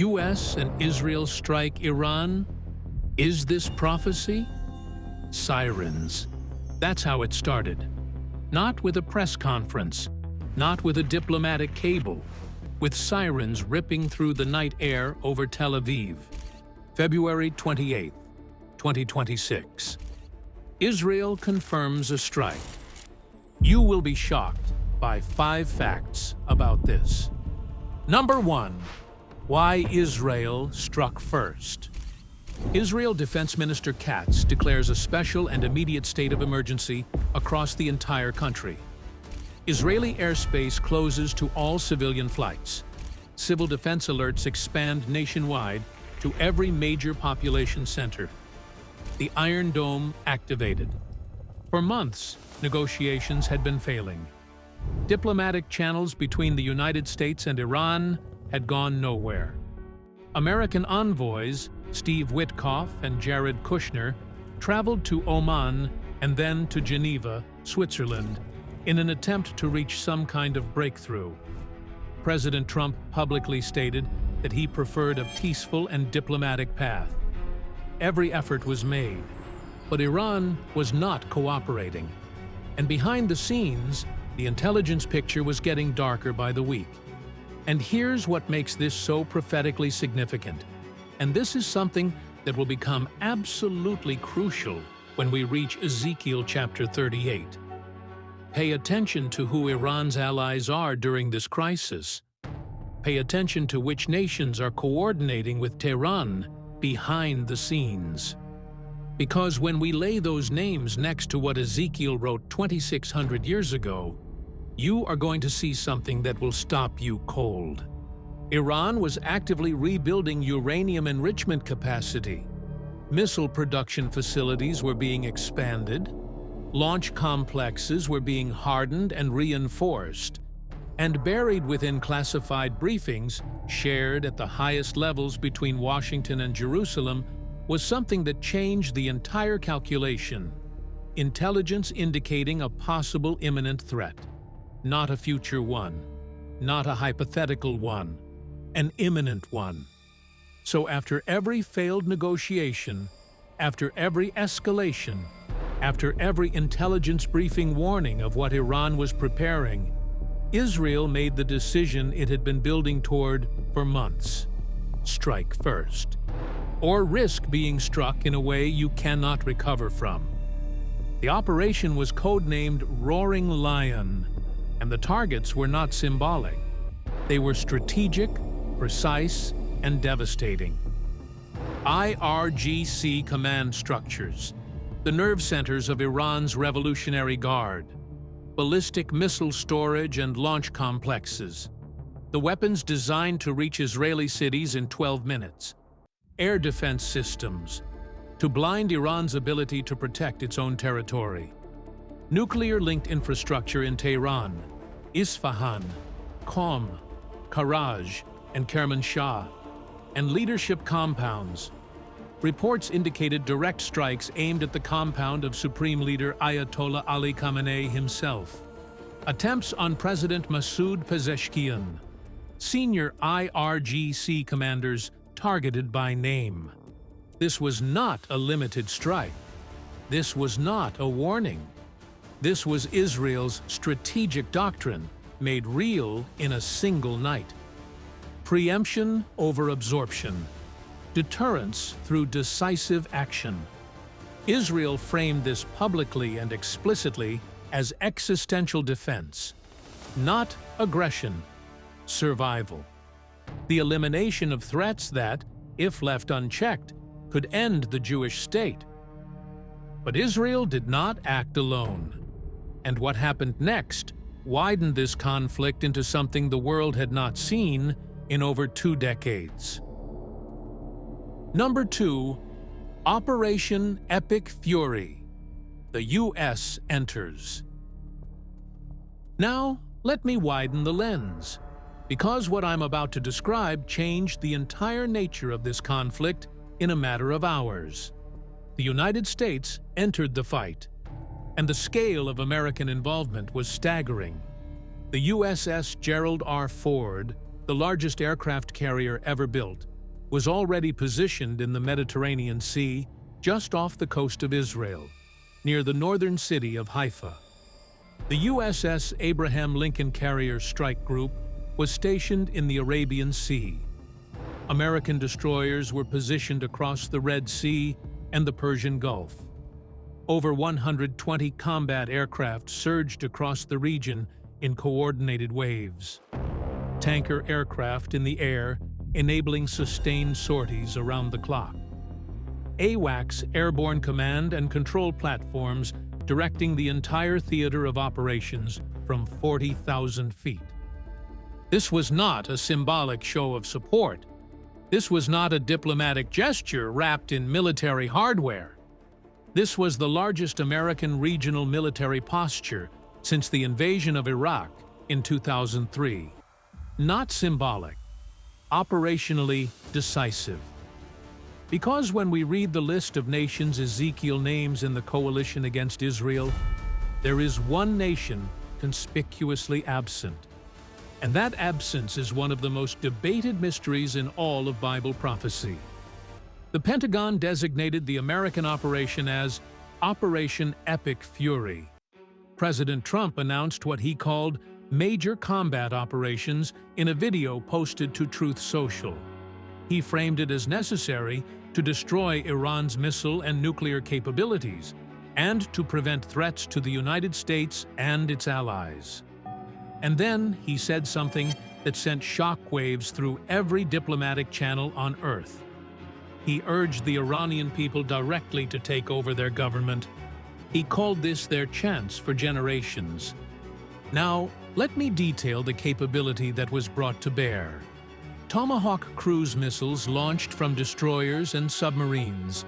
U.S. and Israel strike Iran? Is this prophecy? Sirens. That's how it started. Not with a press conference, not with a diplomatic cable, with sirens ripping through the night air over Tel Aviv. February 28, 2026. Israel confirms a strike. You will be shocked by 5 facts about this. Number 1. Why Israel struck first. Israel Defense Minister Katz declares a special and immediate state of emergency across the entire country. Israeli airspace closes to all civilian flights. Civil defense alerts expand nationwide to every major population center. The Iron Dome activated. For months, negotiations had been failing. Diplomatic channels between the United States and Iran had gone nowhere. American envoys, Steve Witkoff and Jared Kushner, traveled to Oman and then to Geneva, Switzerland, in an attempt to reach some kind of breakthrough. President Trump publicly stated that he preferred a peaceful and diplomatic path. Every effort was made, but Iran was not cooperating. And behind the scenes, the intelligence picture was getting darker by the week. And here's what makes this so prophetically significant. And this is something that will become absolutely crucial when we reach Ezekiel chapter 38. Pay attention to who Iran's allies are during this crisis. Pay attention to which nations are coordinating with Tehran behind the scenes. Because when we lay those names next to what Ezekiel wrote 2,600 years ago, you are going to see something that will stop you cold. Iran was actively rebuilding uranium enrichment capacity. Missile production facilities were being expanded. Launch complexes were being hardened and reinforced. And buried within classified briefings shared at the highest levels between Washington and Jerusalem was something that changed the entire calculation. Intelligence indicating a possible imminent threat. Not a future one, not a hypothetical one, an imminent one. So after every failed negotiation, after every escalation, after every intelligence briefing warning of what Iran was preparing, Israel made the decision it had been building toward for months. Strike first. Or risk being struck in a way you cannot recover from. The operation was codenamed Roaring Lion, and the targets were not symbolic. They were strategic, precise, and devastating. IRGC command structures, the nerve centers of Iran's Revolutionary Guard, ballistic missile storage and launch complexes, the weapons designed to reach Israeli cities in 12 minutes, air defense systems, to blind Iran's ability to protect its own territory, nuclear-linked infrastructure in Tehran, Isfahan, Qom, Karaj, and Kermanshah, and leadership compounds. Reports indicated direct strikes aimed at the compound of Supreme Leader Ayatollah Ali Khamenei himself. Attempts on President Masoud Pezeshkian. Senior IRGC commanders targeted by name. This was not a limited strike. This was not a warning. This was Israel's strategic doctrine, made real in a single night. Preemption over absorption. Deterrence through decisive action. Israel framed this publicly and explicitly as existential defense, not aggression, survival. The elimination of threats that, if left unchecked, could end the Jewish state. But Israel did not act alone. And what happened next widened this conflict into something the world had not seen in over 2 decades. Number 2, Operation Epic Fury. The U.S. enters. Now, let me widen the lens, because what I'm about to describe changed the entire nature of this conflict in a matter of hours. The United States entered the fight, and the scale of American involvement was staggering. The USS Gerald R. Ford, the largest aircraft carrier ever built, was already positioned in the Mediterranean Sea just off the coast of Israel, near the northern city of Haifa. The USS Abraham Lincoln Carrier Strike Group was stationed in the Arabian Sea. American destroyers were positioned across the Red Sea and the Persian Gulf. Over 120 combat aircraft surged across the region in coordinated waves. Tanker aircraft in the air, enabling sustained sorties around the clock. AWACS airborne command and control platforms directing the entire theater of operations from 40,000 feet. This was not a symbolic show of support. This was not a diplomatic gesture wrapped in military hardware. This was the largest American regional military posture since the invasion of Iraq in 2003. Not symbolic, operationally decisive. Because when we read the list of nations Ezekiel names in the coalition against Israel, there is one nation conspicuously absent. And that absence is one of the most debated mysteries in all of Bible prophecy. The Pentagon designated the American operation as Operation Epic Fury. President Trump announced what he called major combat operations in a video posted to Truth Social. He framed it as necessary to destroy Iran's missile and nuclear capabilities and to prevent threats to the United States and its allies. And then he said something that sent shockwaves through every diplomatic channel on Earth. He urged the Iranian people directly to take over their government. He called this their chance for generations. Now, let me detail the capability that was brought to bear. Tomahawk cruise missiles launched from destroyers and submarines,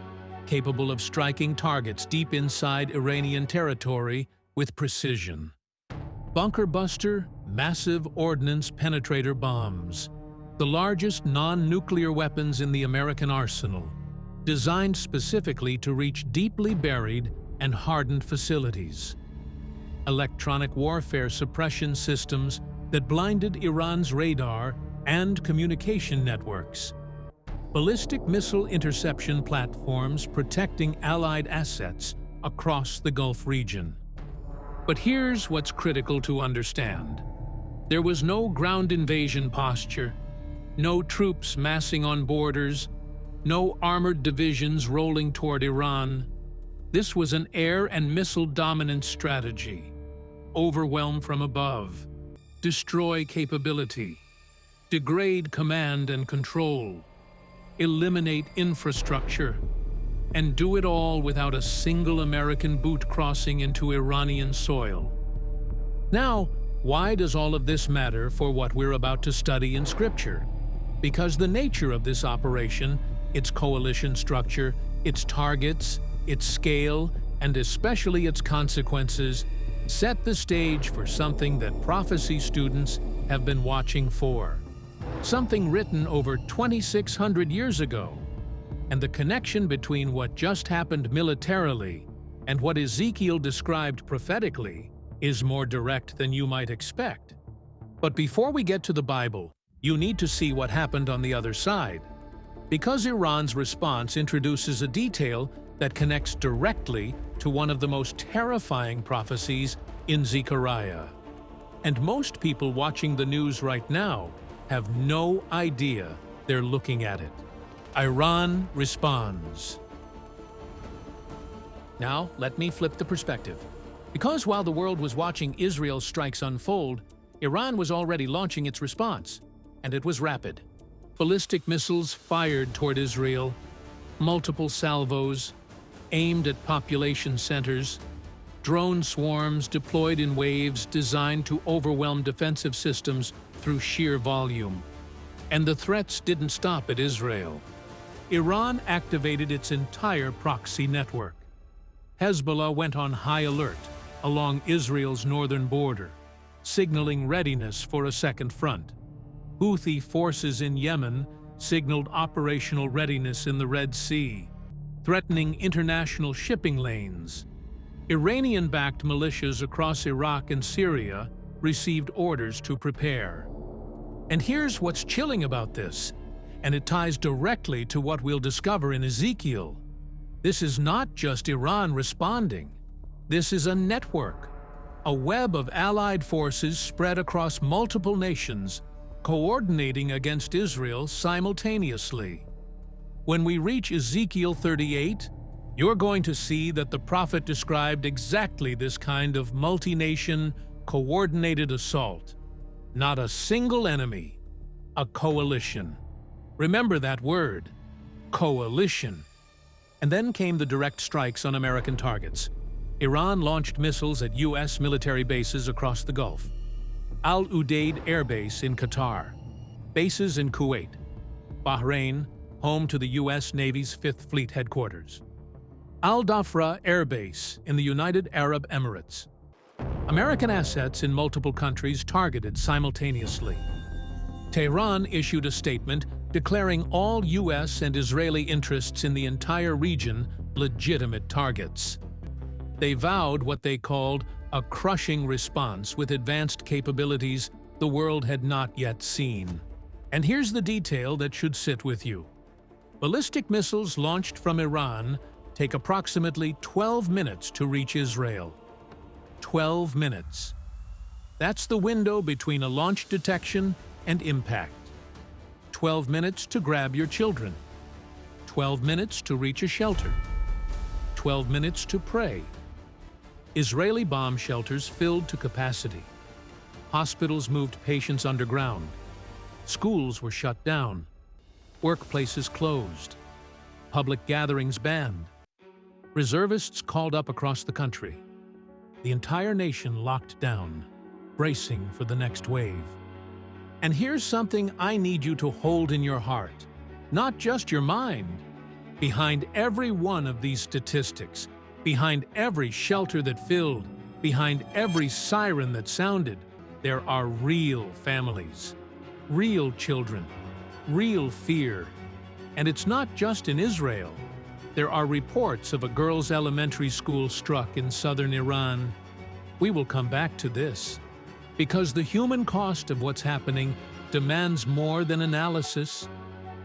capable of striking targets deep inside Iranian territory with precision. Bunker buster, massive ordnance penetrator bombs, the largest non-nuclear weapons in the American arsenal, designed specifically to reach deeply buried and hardened facilities. Electronic warfare suppression systems that blinded Iran's radar and communication networks. Ballistic missile interception platforms protecting Allied assets across the Gulf region. But here's what's critical to understand. There was no ground invasion posture, no troops massing on borders, no armored divisions rolling toward Iran. This was an air and missile dominance strategy. Overwhelm from above, destroy capability, degrade command and control, eliminate infrastructure, and do it all without a single American boot crossing into Iranian soil. Now, why does all of this matter for what we're about to study in Scripture? Because the nature of this operation, its coalition structure, its targets, its scale, and especially its consequences, set the stage for something that prophecy students have been watching for. Something written over 2,600 years ago. And the connection between what just happened militarily and what Ezekiel described prophetically is more direct than you might expect. But before we get to the Bible, you need to see what happened on the other side. Because Iran's response introduces a detail that connects directly to one of the most terrifying prophecies in Zechariah. And most people watching the news right now have no idea they're looking at it. Iran responds. Now, let me flip the perspective. Because while the world was watching Israel's strikes unfold, Iran was already launching its response, and it was rapid. Ballistic missiles fired toward Israel, multiple salvos, aimed at population centers, drone swarms deployed in waves designed to overwhelm defensive systems through sheer volume. And the threats didn't stop at Israel. Iran activated its entire proxy network. Hezbollah went on high alert along Israel's northern border, signaling readiness for a second front. Houthi forces in Yemen signaled operational readiness in the Red Sea, threatening international shipping lanes. Iranian-backed militias across Iraq and Syria received orders to prepare. And here's what's chilling about this, and it ties directly to what we'll discover in Ezekiel. This is not just Iran responding. This is a network, a web of allied forces spread across multiple nations, coordinating against Israel simultaneously. When we reach Ezekiel 38, you're going to see that the prophet described exactly this kind of multi-nation, coordinated assault. Not a single enemy, a coalition. Remember that word, coalition. And then came the direct strikes on American targets. Iran launched missiles at U.S. military bases across the Gulf. Al Udeid Air Base in Qatar. Bases in Kuwait. Bahrain, home to the U.S. Navy's 5th Fleet headquarters. Al Dhafra Air Base in the United Arab Emirates. American assets in multiple countries targeted simultaneously. Tehran issued a statement declaring all U.S. and Israeli interests in the entire region legitimate targets. They vowed what they called a crushing response with advanced capabilities the world had not yet seen. And here's the detail that should sit with you. Ballistic missiles launched from Iran take approximately 12 minutes to reach Israel. 12 minutes. That's the window between a launch detection and impact. 12 minutes to grab your children. 12 minutes to reach a shelter. 12 minutes to pray. Israeli bomb shelters filled to capacity. Hospitals moved patients underground. Schools were shut down. Workplaces closed. Public gatherings banned. Reservists called up across the country. The entire nation locked down, bracing for the next wave. And here's something I need you to hold in your heart, not just your mind. Behind every one of these statistics, behind every shelter that filled, behind every siren that sounded, there are real families, real children, real fear. And it's not just in Israel. There are reports of a girls' elementary school struck in southern Iran. We will come back to this, because the human cost of what's happening demands more than analysis.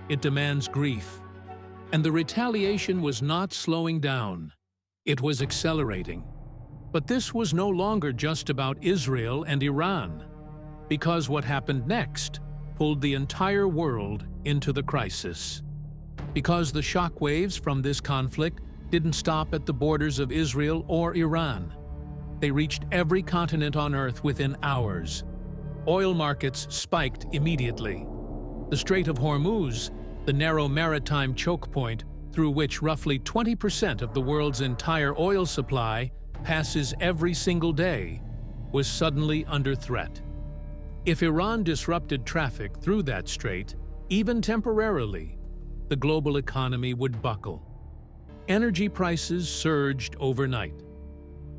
It demands grief. And the retaliation was not slowing down. It was accelerating. But this was no longer just about Israel and Iran, because what happened next pulled the entire world into the crisis. Because the shockwaves from this conflict didn't stop at the borders of Israel or Iran. They reached every continent on Earth within hours. Oil markets spiked immediately. The Strait of Hormuz, the narrow maritime choke point through which roughly 20% of the world's entire oil supply passes every single day, was suddenly under threat. If Iran disrupted traffic through that strait, even temporarily, the global economy would buckle. Energy prices surged overnight.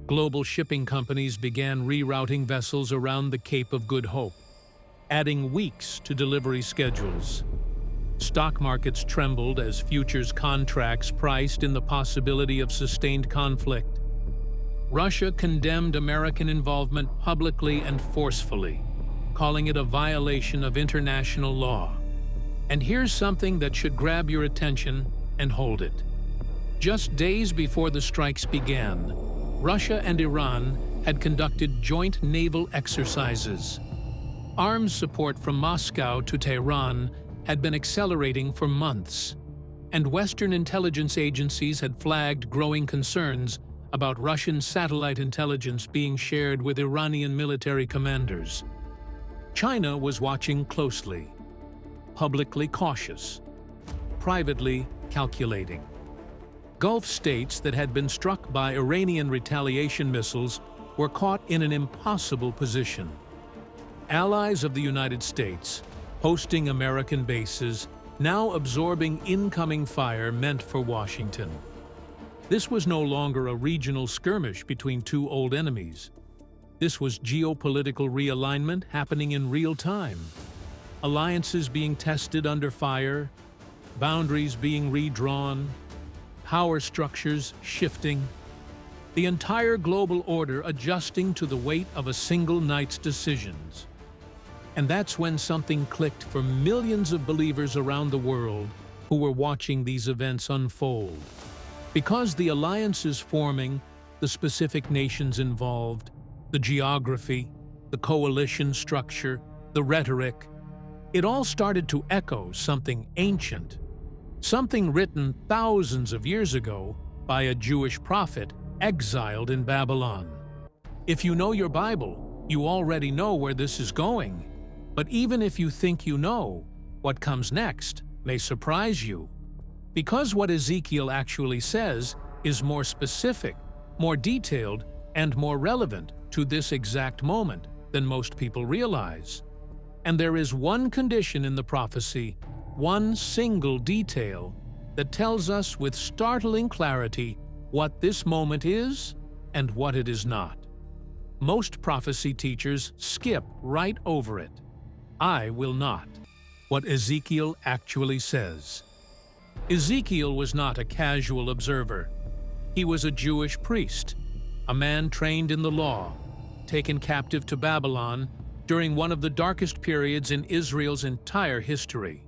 Global shipping companies began rerouting vessels around the Cape of Good Hope, adding weeks to delivery schedules. Stock markets trembled as futures contracts priced in the possibility of sustained conflict. Russia condemned American involvement publicly and forcefully, calling it a violation of international law. And here's something that should grab your attention and hold it. Just days before the strikes began, Russia and Iran had conducted joint naval exercises. Arms support from Moscow to Tehran had been accelerating for months, and Western intelligence agencies had flagged growing concerns about Russian satellite intelligence being shared with Iranian military commanders. China was watching closely, publicly cautious, privately calculating. Gulf states that had been struck by Iranian retaliation missiles were caught in an impossible position. Allies of the United States, hosting American bases, now absorbing incoming fire meant for Washington. This was no longer a regional skirmish between two old enemies. This was geopolitical realignment happening in real time. Alliances being tested under fire, boundaries being redrawn, power structures shifting, the entire global order adjusting to the weight of a single night's decisions. And that's when something clicked for millions of believers around the world who were watching these events unfold. Because the alliances forming, the specific nations involved, the geography, the coalition structure, the rhetoric, it all started to echo something ancient, something written thousands of years ago by a Jewish prophet exiled in Babylon. If you know your Bible, you already know where this is going. But even if you think you know, what comes next may surprise you. Because what Ezekiel actually says is more specific, more detailed, and more relevant to this exact moment than most people realize. And there is one condition in the prophecy, one single detail, that tells us with startling clarity what this moment is and what it is not. Most prophecy teachers skip right over it. I will not. What Ezekiel actually says. Ezekiel was not a casual observer. He was a Jewish priest, a man trained in the law, taken captive to Babylon during one of the darkest periods in Israel's entire history.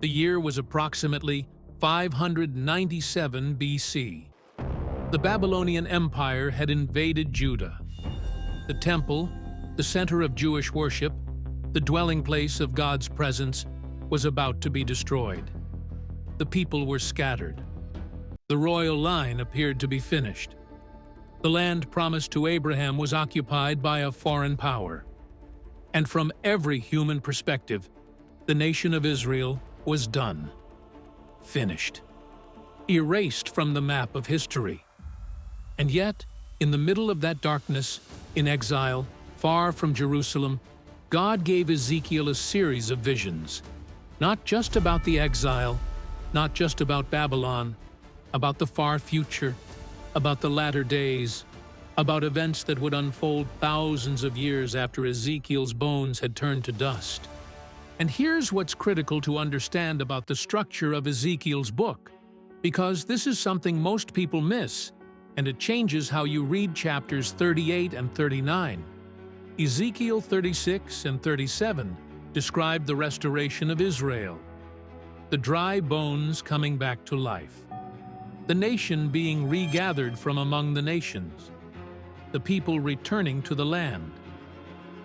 The year was approximately 597 BC. The Babylonian Empire had invaded Judah. The temple, the center of Jewish worship, the dwelling place of God's presence, was about to be destroyed. The people were scattered. The royal line appeared to be finished. The land promised to Abraham was occupied by a foreign power. And from every human perspective, the nation of Israel was done. Finished. Erased from the map of history. And yet, in the middle of that darkness, in exile, far from Jerusalem, God gave Ezekiel a series of visions, not just about the exile, not just about Babylon, about the far future, about the latter days, about events that would unfold thousands of years after Ezekiel's bones had turned to dust. And here's what's critical to understand about the structure of Ezekiel's book, because this is something most people miss, and it changes how you read chapters 38 and 39. Ezekiel 36 and 37 describe the restoration of Israel, the dry bones coming back to life, the nation being regathered from among the nations, the people returning to the land.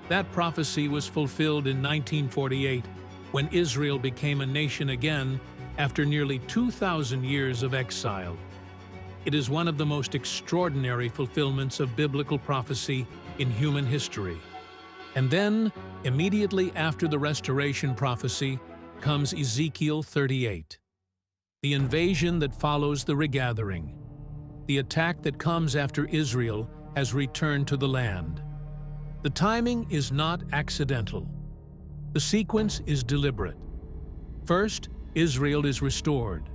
That prophecy was fulfilled in 1948 when Israel became a nation again after nearly 2,000 years of exile. It is one of the most extraordinary fulfillments of biblical prophecy in human history. And then, immediately after the restoration prophecy, comes Ezekiel 38. The invasion that follows the regathering. The attack that comes after Israel has returned to the land. The timing is not accidental. The sequence is deliberate. First, Israel is restored.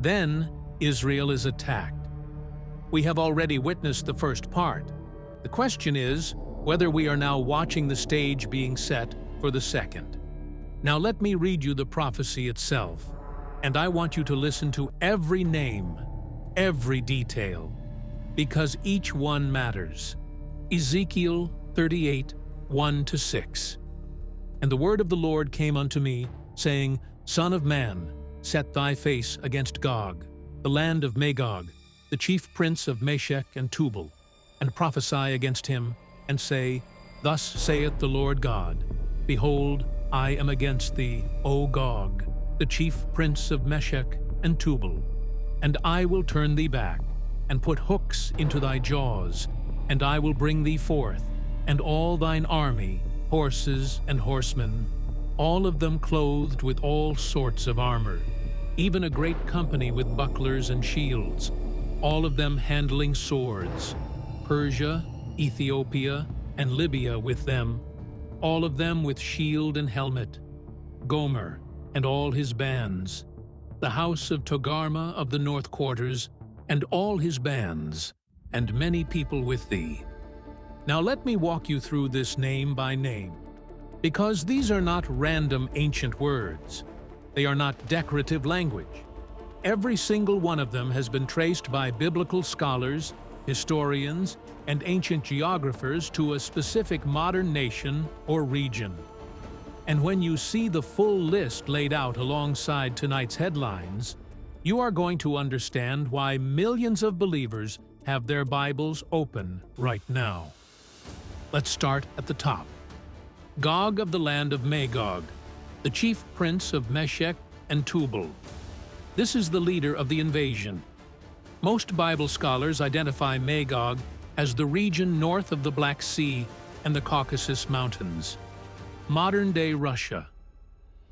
Then, Israel is attacked. We have already witnessed the first part. The question is whether we are now watching the stage being set for the second. Now let me read you the prophecy itself, and I want you to listen to every name, every detail, because each one matters. Ezekiel 38, 1-6. And the word of the Lord came unto me, saying, Son of man, set thy face against Gog, the land of Magog, the chief prince of Meshech and Tubal, and prophesy against him, and say, Thus saith the Lord God, Behold, I am against thee, O Gog, the chief prince of Meshech and Tubal, and I will turn thee back, and put hooks into thy jaws, and I will bring thee forth, and all thine army, horses and horsemen, all of them clothed with all sorts of armor, even a great company with bucklers and shields, all of them handling swords, Persia, Ethiopia, and Libya with them, all of them with shield and helmet, Gomer and all his bands, the house of Togarma of the north quarters, and all his bands, and many people with thee. Now let me walk you through this name by name, because these are not random ancient words. They are not decorative language. Every single one of them has been traced by biblical scholars, historians, and ancient geographers to a specific modern nation or region. And when you see the full list laid out alongside tonight's headlines, you are going to understand why millions of believers have their Bibles open right now. Let's start at the top. Gog of the land of Magog, the chief prince of Meshech and Tubal. This is the leader of the invasion. Most Bible scholars identify Magog as the region north of the Black Sea and the Caucasus Mountains, modern-day Russia.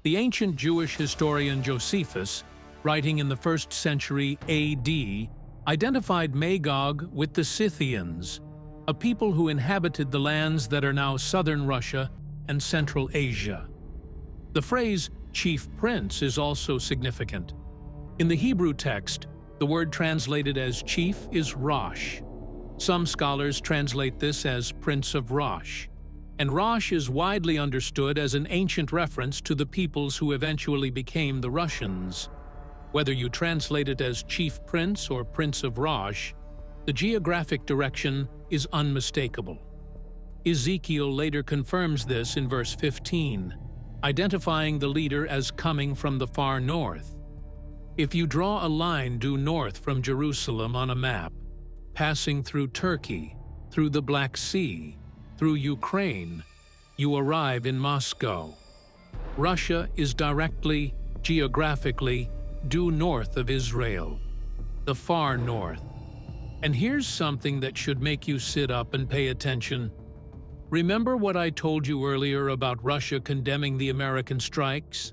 The ancient Jewish historian Josephus, writing in the 1st century AD, identified Magog with the Scythians, a people who inhabited the lands that are now southern Russia and Central Asia. The phrase chief prince is also significant. In the Hebrew text, the word translated as chief is Rosh. Some scholars translate this as Prince of Rosh, and Rosh is widely understood as an ancient reference to the peoples who eventually became the Russians. Whether you translate it as Chief Prince or Prince of Rosh, the geographic direction is unmistakable. Ezekiel later confirms this in verse 15, identifying the leader as coming from the far north. If you draw a line due north from Jerusalem on a map, passing through Turkey, through the Black Sea, through Ukraine, you arrive in Moscow. Russia is directly, geographically, due north of Israel, the far north. And here's something that should make you sit up and pay attention. Remember what I told you earlier about Russia condemning the American strikes?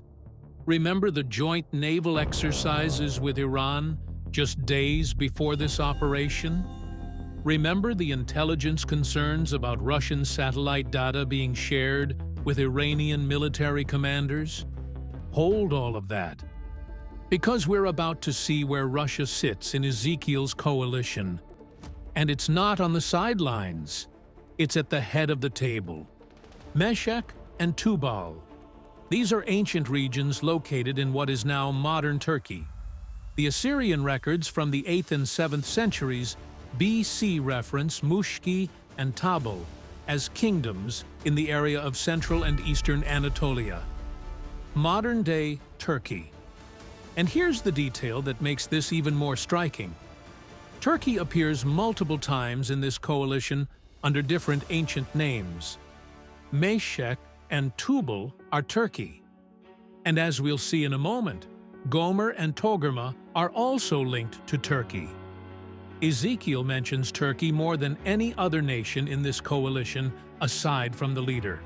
Remember the joint naval exercises with Iran just days before this operation? Remember the intelligence concerns about Russian satellite data being shared with Iranian military commanders? Hold all of that, because we're about to see where Russia sits in Ezekiel's coalition. And it's not on the sidelines. It's at the head of the table. Meshech and Tubal. These are ancient regions located in what is now modern Turkey. The Assyrian records from the 8th and 7th centuries BC reference Mushki and Tabal as kingdoms in the area of central and eastern Anatolia, modern-day Turkey. And here's the detail that makes this even more striking. Turkey appears multiple times in this coalition under different ancient names. Meshech and Tubal are Turkey. And as we'll see in a moment, Gomer and Togarmah are also linked to Turkey. Ezekiel mentions Turkey more than any other nation in this coalition aside from the leader.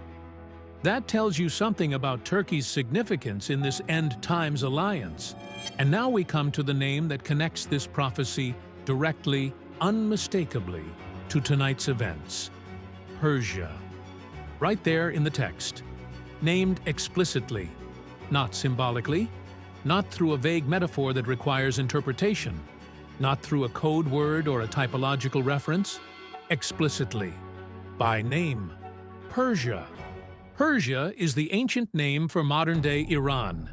That tells you something about Turkey's significance in this end times alliance. And now we come to the name that connects this prophecy directly, unmistakably, to tonight's events: Persia. Right there in the text, named explicitly, not symbolically, not through a vague metaphor that requires interpretation, not through a code word or a typological reference, explicitly, by name, Persia. Persia is the ancient name for modern-day Iran.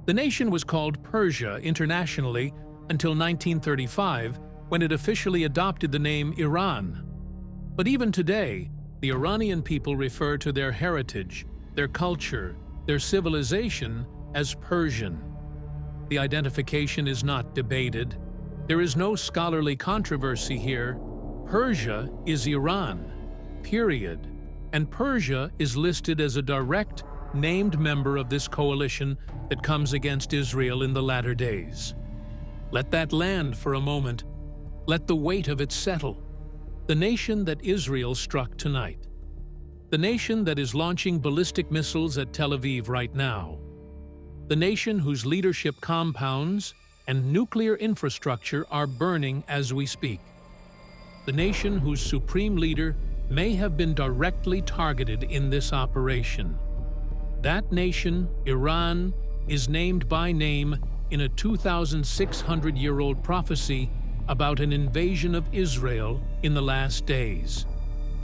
The nation was called Persia internationally until 1935, when it officially adopted the name Iran. But even today, the Iranian people refer to their heritage, their culture, their civilization as Persian. The identification is not debated. There is no scholarly controversy here. Persia is Iran, period. And Persia is listed as a direct, named member of this coalition that comes against Israel in the latter days. Let that land for a moment. Let the weight of it settle. The nation that Israel struck tonight. The nation that is launching ballistic missiles at Tel Aviv right now. The nation whose leadership compounds and nuclear infrastructure are burning as we speak. The nation whose supreme leader may have been directly targeted in this operation. That nation, Iran, is named by name in a 2,600-year-old prophecy about an invasion of Israel in the last days.